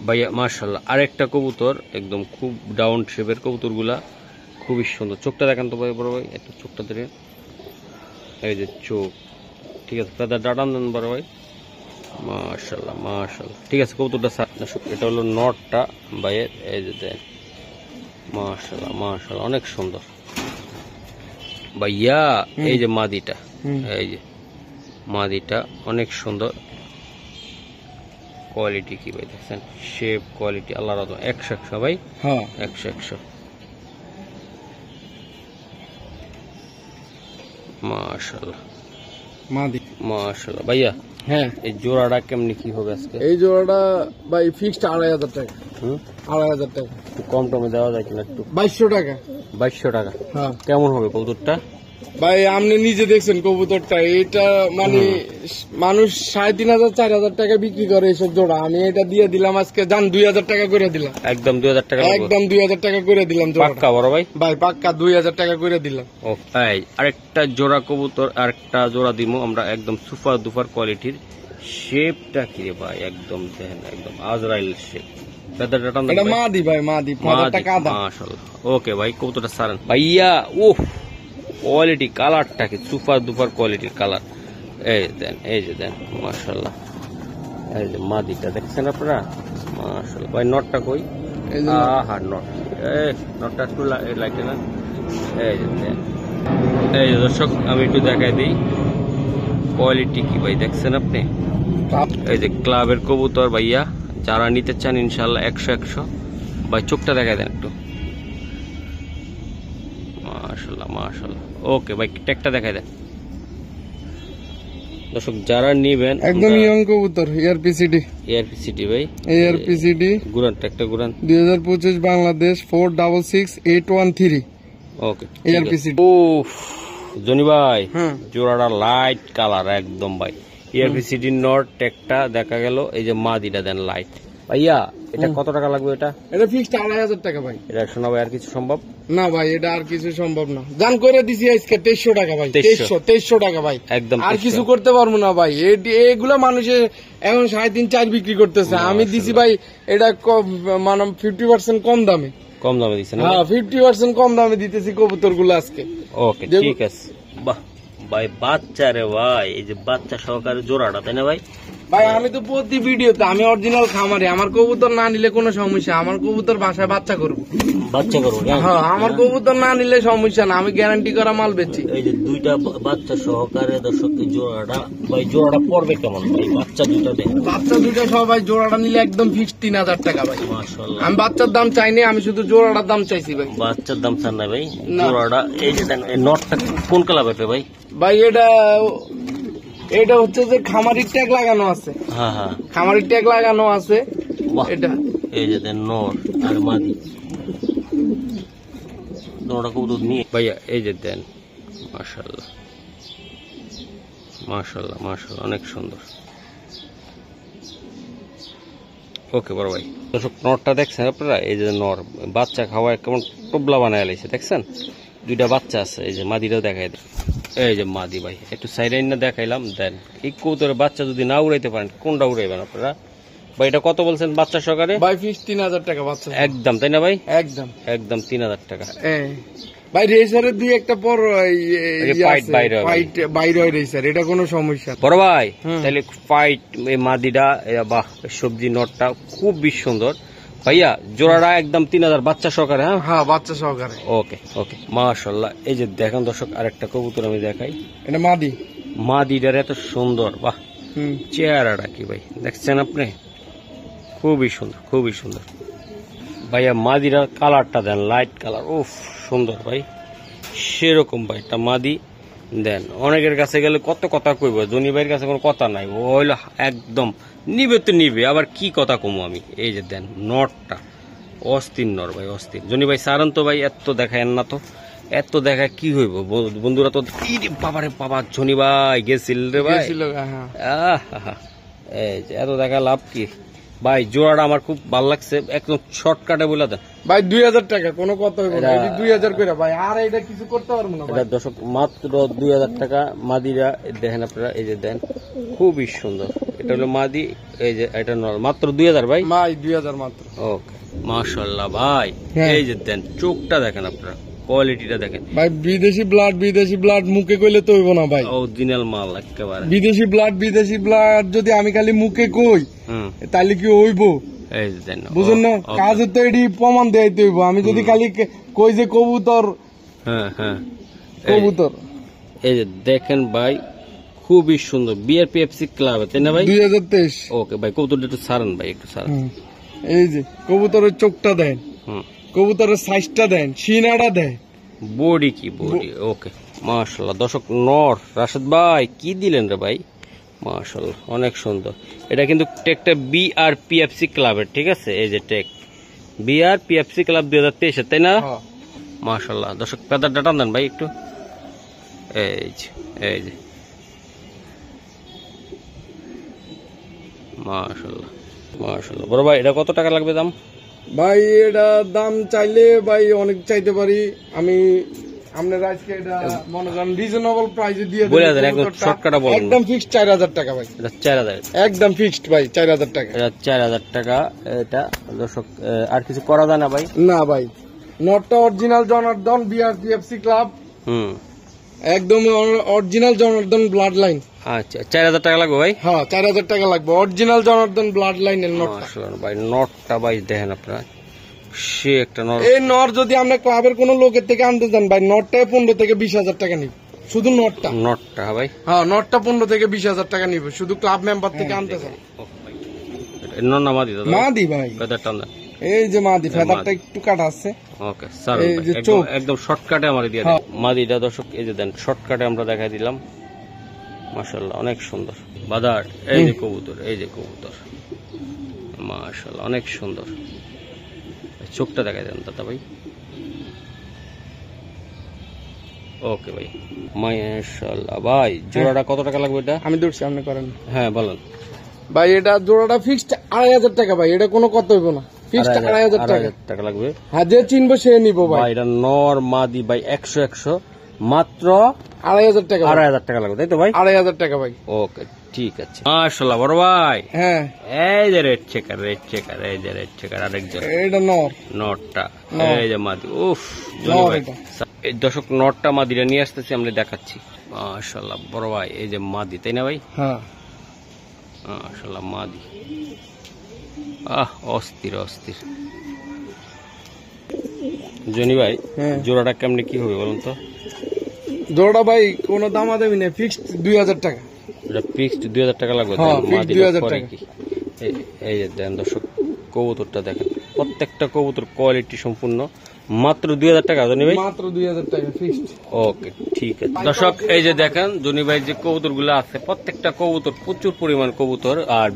ভাইয়া, মাশাআল্লাহ। আরেকটা কবুতর একদম খুব ডাউন শেপের কবুতরগুলা খুবই সুন্দর। চোখটা দেখেন তো ভাই, বড় ভাই একটু চোখটা ধরে, এই যে চোখ, ঠিক আছে, ফেদার ডাটান দেন বড় ভাই, মাশাআল্লাহ মাশাআল্লাহ। ঠিক আছে, কবুতরটা এটা হলো নটটা ভাইয়ের, এই যে দেন, মাশাআল্লাহ মাশাআল্লাহ অনেক সুন্দর ভাইয়া। এই যে মাদিটা, এই যে মাদিটা অনেক সুন্দর, কোয়ালিটি কি ভাই দেখছেন, শেপ কোয়ালিটি আল্লাহ রাত 100 ভাই, হ্যাঁ 100 মাশাআল্লাহ মাদি। মাশাআল্লাহ ভাইয়া। হ্যাঁ এই জোড়াটা কেমনি কি হবে আজকে? এই জোড়াটা ভাই ফিক্সড 2500 টাকা। 2500 টাকা, একটু কম টমে দেওয়া যায় কিনা? একটু 2200 টাকা। 2200 টাকা হ্যাঁ কেমন হবে কবুতরটা? ভাই আপনি নিজে দেখছেন কবুতরটা, এটা মানে মানুষ 3500 4000 টাকা বিক্রি করে এসব জোড়া, আমি এটা দিয়ে দিলাম আজকে জান 2000 টাকা করে দিলাম, একদম 2000 টাকা লাগবে? একদম 2000 টাকা করে দিলাম জোড়াটা। পাক্কা বড় ভাই? ভাই পাক্কা 2000 টাকা করে দিলাম। ও ভাই, আরেকটা জোড়া কবুতর, আরেকটা জোড়া দিমু আমরা, একদম সুপার দুপার কোয়ালিটির। শেপটা কি রে ভাই, একদম দেখেন, একদম আজরাইল শেপ। এটা মাদি ভাই, মাদি, মাদারটা কাদা। মাশাআল্লাহ। ওকে ভাই, কবুতরটা সারেন ভাইয়া। ওহ কোয়ালিটি, কালারটা কি সুপার দুপার কোয়ালিটির কালার। এই দেন, এই যে দেন, মাশাআল্লাহ। এই যে মাদিটা দেখছেন আপনারা, মাশাআল্লাহ ভাই। নটটা কই? এই যে আহা নট, এই নটটা একটু লাইটে না, এই যে দেন। এই যে দর্শক আমি একটু দেখাই দিই কোয়ালিটি কি ভাই, দেখছেন আপনি? এই যে ক্লাবের কবুতর ভাইয়া, যারা নিতে চান ইনশাল্লাহ 100 ভাই। চোখটা দেখাই দেন একটু, মাশাআল্লাহ মাশাআল্লাহ। ওকে ভাই, ট্যাগটা দেখাই দেন দর্শক, যারা নিবেন। একদম ইয়ং কবুতর, এআরপিসিডি। এআরপিসিডি ভাই, এআরপিসিডি গুরান, ট্যাগটা গুরান। 2025 বাংলাদেশ 466813। ওকে এআরপিসিডি। ও জনি ভাই, জোড়াটা লাইট কালার একদম ভাই। এআরপিসিডি নট, ট্যাগটা দেখা গেল। এই যে মাদিটা দেন লাইট ভাইয়া। এটা কত টাকা লাগবে? এটা ফিক্সড 2500 টাকা ভাই। এটা শোনা ভাই, আর কিছু সম্ভব না ভাই, এটা আর কিছু সম্ভব না। জান করে দিছি আজকে 2300 টাকা ভাই, 2300 টাকা ভাই, একদম। আর কিছু করতে পারবো না ভাই। এগুলা মানুষের এখন 3.5-4 বিক্রি করতেছে, আমি দিছি ভাই এটা মানে 50% কম দামে। কম দামে দিচ্ছেন? হ্যাঁ 50% কম দামে দিতেছি কবুতর গুলো আজকে। ওকে ঠিক আছে। বাহ ভাই, বাচ্চা রে ভাই, এই যে বাচ্চা সহকারে জোড়াটা, তাই না ভাই? ভাই আমি তো প্রতি ভিডিওতে, আমি অরিজিনাল খামারে, আমার কবুতর না নিলে কোনো সমস্যা, আমার কবুতর বাসায় বাচ্চা করবো, বাচ্চা করবো। হ্যাঁ আমার কবুতর না নিলে সমস্যা না, আমি গ্যারান্টি করা মাল বেচি। এই যে দুইটা বাচ্চা সহকারে দর্শক, এই জোড়াটা ভাই, জোড়াটা পড়বে কেমন ভাই? বাচ্চা দুইটা দেখেন, বাচ্চা দুইটা সহ ভাই, জোড়াটা নিলে একদম ফিক্সড 3000 টাকা ভাই। মাশাআল্লাহ। আমি বাচ্চার দাম চাইনি, আমি শুধু জোড়াটার দাম চাইছি ভাই। বাচ্চার দাম চান না ভাই? জোড়াটা এই যে দেন। এই নটটা কোন কালার পেপে ভাই? ভাই এটা হচ্ছে যে খামারির ট্যাগ লাগানো আছে। হ্যাঁ হ্যাঁ, খামারির ট্যাগ লাগানো আছে এটা। এই যে দেন নর আর মাদি, দুটোটা খুব দুধ নিয়ে ভাইয়া। এই যে দেন, মাশাআল্লাহ মাশাআল্লাহ মাশাআল্লাহ, অনেক সুন্দর। ওকে বড় ভাই, দর্শক নরটা দেখছেন আপনারা? এই যে নর বাচ্চা খাওয়ায় কেমন টবলা বানায় লাইছে, দেখছেন? দুইটা বাচ্চা আছে, এই যে মাদিটাও দেখাই দেয়। এই যে মাদি ভাই, একটু সাইডাইন না দেখাইলাম। দেন এই কবুতরের বাচ্চা যদি না উড়াইতে পারেন, কোনটা উড়াইবেন আপনারা ভাই? এটা কত বলছেন বাচ্চা সহকারে? ভাই ফিক্স 3000 টাকা বাচ্চা একদম, তাই না ভাই? একদম একদম 3000 টাকা। ভাই রেসারের দুই একটা পর ফাইট বাইরে হয় রেসার, এটা কোনো সমস্যা না। বড় ভাই তাহলে ফাইট এই মাদিটা, বাহ সবজি নটটা খুবই সুন্দর ভাইয়া। জোড়াটা একদম 3000 বাচ্চা সহকারে? হ্যাঁ বাচ্চা সহকারে। ওকে ওকে, মাশাআল্লাহ। এই যে দেখেন দর্শক, আরেকটা কবুতর আমি দেখাই। এটা মাদি, মাদিটার এত সুন্দর, বাহ চেহারাটা কি ভাই দেখছেন আপনি, খুবই সুন্দর খুবই সুন্দর ভাইয়া। মাদিটার কালারটা দেন, লাইট কালার, উফ সুন্দর ভাই, সেরকম ভাই একটা মাদি দেন। অনেকের কাছে গেলে কত কথা কইব, জনি ভাইয়ের কাছে কোনো কথা নাই, ও হইলো একদম নিবে তো নিবে, আবার কি কথা কমু আমি। এই যে দেন নটটা, অস্থির নর ভাই, অস্থির। জনি ভাই সারান তো ভাই, এত দেখায় না তো, এত দেখায় কি হইব বন্ধুরা তো। বাবারে বাবা, জনি ভাই গেছিল রে ভাই, এই যে এত দেখা লাভ কি ভাই। জোড়াটা আমার খুব ভালো লাগছে, একদম শর্টকাটে বলে দেন ভাই 2000 টাকা, কোনো কথা হইব না, 2000 করে ভাই, আর এটা কিছু করতে পারবো না ভাই। দর্শক মাত্র 2000 টাকা মাদিরা দেখেন আপনারা, এই যে দেন খুবই সুন্দর। এটা হলো মাদি, এই যে এটা মাত্র 2000 ভাই। 2000 মাত্র। ওকে মাশাআল্লাহ ভাই। এই যে দেন চোখটা দেখেন আপনারা, কোয়ালিটিটা দেখেন ভাই। বিদেশি ব্লাড মুখে কইলে তো হইব না ভাই, অরিজিনাল মাল একেবারে। বিদেশি ব্লাড যদি আমি খালি মুখে কই তাহলে কি হইব? এই যে দেন, বুঝুন না, কাজ তো এটি প্রমাণ দেয়াইতে হইব। আমি যদি খালি কই যে কবুতর, হ্যাঁ কবুতর। এই যে দেখেন ভাই, খুবই সুন্দর। বিআরপিএফসি ক্লাব, তাই না ভাই? 2023। ওকে ভাই, কবুতরটা একটু সারান ভাই, একটু সারান। এই যে কবুতরের চোখটা দেন, কবুতরের সাইজটা দেন, সিনাটা দেন, বডি কি বডি। ওকে মাশাআল্লাহ। দর্শক নর রাশেদ ভাই কি দিলেন রে ভাই, মাশাআল্লাহ অনেক সুন্দর। এটা কিন্তু টেকটা বিআরপিএফসি ক্লাবের, ঠিক আছে? এই যে টেক বিআরপিএফসি ক্লাব 2023, তাই না? মাশাআল্লাহ। দর্শক পেদার ডাটা দেন ভাই একটু, এই যে এই যে মাশাআল্লাহ মাশাআল্লাহ। বড় ভাই এটা কত টাকা লাগবে দাম? ভাই এটা দাম চাইলে ভাই অনেক চাইতে পারি আমি। আপনার আজকে এটা মনে করেন রিজনেবল প্রাইসে দিয়ে দেব, বলে দেন একদম শর্টকাটে বলেন। একদম ফিক্সড 4000 টাকা ভাই। এটা 4000 একদম ফিক্সড ভাই, 4000 টাকা। এটা 4000 টাকা। এটা দর্শক আর কিছু করা যায় না ভাই? না ভাই, নটটা অরিজিনাল জনার্দন বিআরপিএফসি ক্লাব, একদম অরিজিনাল জনার্দন ব্লাড লাইন। আচ্ছা 4000 টাকা লাগবে ভাই? হ্যাঁ 4000 টাকা লাগবে, অরিজিনাল জনার্দন ব্লাড লাইনের নটটা। ভাই নটটা ভাই দেখেন আপনারা, সে একটা নট। এই নট যদি আমরা ক্লাবের কোন লোকের থেকে আনতে চান ভাই, নটটায় 15 থেকে 20,000 টাকা নিব, শুধু নটটা। নটটা ভাই? হ্যাঁ নটটা 15 থেকে 20,000 টাকা নিব, শুধু ক্লাব মেম্বার থেকে আনতে চান। নর না মাদি? মাদি ভাই। ফেদারটা না, এই যে মাদি, ফেদারটা একটু কাটা আছে। ওকে স্যার, একদম শর্টকাটে আমার দিয়ে দেন মাদিটা। দর্শক এই যে দেন শর্টকাটে আমরা দেখাই দিলাম। মাশাআল্লাহ অনেক সুন্দর বাদার। এই যে কবুতর, এই যে কবুতর, মাশাআল্লাহ অনেক সুন্দর। চোখটা দেখাই দেন দাদা ভাই। ওকে ভাই মাশাআল্লাহ। ভাই জোড়াটা কত টাকা লাগবে এটা? আমি ধরছি, আপনি করেন। হ্যাঁ বলেন ভাই। এটা জোড়াটা ফিক্সড 2500 টাকা ভাই, এটা কোনো কথা হইব না, ফিক্সড 2500 টাকা লাগবে। হ্যাঁ যে চিনবো সে নিবো ভাই। এটা নর মাদি ভাই 100 মাত্র 2500 টাকা। 2500 টাকা লাগবে, তাই তো ভাই? 2500 টাকা ভাই। ওকে ঠিক আছে মাশাআল্লাহ। বড় ভাই হ্যাঁ, এই যে রেড চেকার, এই যে রেড চেকার আরেকজন। এটা নটটা, এই যে মাদি। উফ দর্শক নটটা মাদিটা নিয়ে আসতেছি, আমরা দেখাচ্ছি। মাশাআল্লাহ বড় ভাই, এই যে মাদি, তাই না ভাই? হ্যাঁ মাশাআল্লাহ মাদি, অস্থির অস্থির। জনি ভাই জোড়াটা কেমনে কি হবে বলুন তো? জোড়াটা ভাই কোনো দামাদামি নেই, ফিক্সড 2000 টাকা। এটা ফিক্সড 2000 টাকা লাগবে। এই যে দেন দর্শক কবুতরটা দেখেন, প্রত্যেকটা কবুতর কোয়ালিটি সম্পূর্ণ, মাত্র 2000 টাকা। জনি ভাই মাত্র 2000 টাকা ফিক্সড। ওকে ঠিক আছে। দর্শক এই যে দেখেন জনি ভাই যে কবুতর গুলো আছে, প্রত্যেকটা কবুতর প্রচুর পরিমাণ কবুতর, আর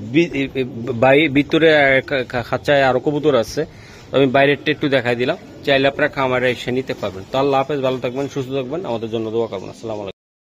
ভিতরে খাঁচায় আরো কবুতর আছে। আমি বাইরেরটা একটু দেখাই দিলাম, চাইলে আপনারা খামারে এসে নিতে পারবেন। তো আল্লাহ হাফেজ, ভালো থাকবেন, সুস্থ থাকবেন, আমাদের জন্য দোয়া করবেন। আসসালামু আলাইকুম।